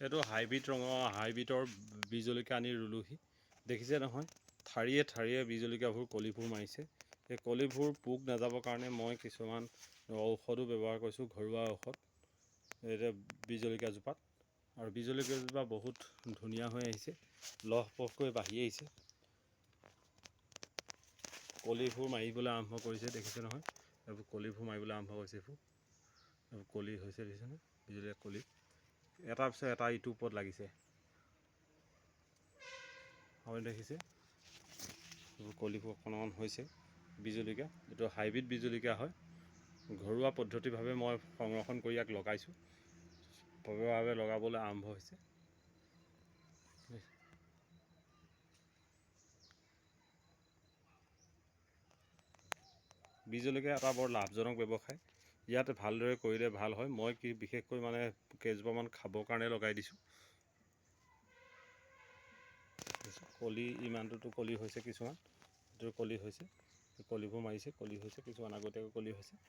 এইটো হাইব্ৰিড ৰঙৰ হাইব্ৰিডৰ বীজ জলকীয়া আনি ৰুলোহি। দেখিছে নহয়, ঠাৰিয়ে ঠাৰিয়ে বীজ জলকীয়াবোৰ কলিবোৰ মাৰিছে। এই কলিবোৰ পোক নাযাবৰ কাৰণে মই কিছুমান ঔষধো ব্যৱহাৰ কৰিছোঁ, ঘৰুৱা ঔষধ এতিয়া বীজ জলকীয়াজোপাত। আৰু বীজ জলকীয়াজোপা বহুত ধুনীয়া হৈ আহিছে, লহপহকৈ বাঢ়ি আহিছে। কলিবোৰ মাৰিবলৈ আৰম্ভ কৰিছে, দেখিছে নহয়, এইবোৰ কলিবোৰ মাৰিবলৈ আৰম্ভ কৰিছে। এইবোৰ কলি হৈছে, দেখিছেনে, বীজ জলকীয়া কলি এটাৰ পিছত এটা ইটোৰ ওপৰত লাগিছে। আপুনি দেখিছে এইবোৰ কলিবোৰ অকণ হৈছে বীজ জলকীয়া। এইটো হাইব্ৰিড বীজ জলকীয়া হয়। ঘৰুৱা পদ্ধতিভাৱে মই সংৰক্ষণ কৰি ইয়াক লগাইছোঁ, ঘৰুৱাভাৱে লগাবলৈ আৰম্ভ হৈছে। বীজ জলকীয়া এটা বৰ লাভজনক ব্যৱসায়। ইয়াত ভালদৰে কৰিলে ভাল হয়। মই বিশেষকৈ মানে কেইজোপামান খাবৰ কাৰণে লগাই দিছোঁ। কলি ইমানটোতো কলি হৈছে, কিছুমান এইটো কলি হৈছে, কলিবোৰ মাৰিছে, কলি হৈছে, কিছুমান আগতীয়াকৈ কলি হৈছে।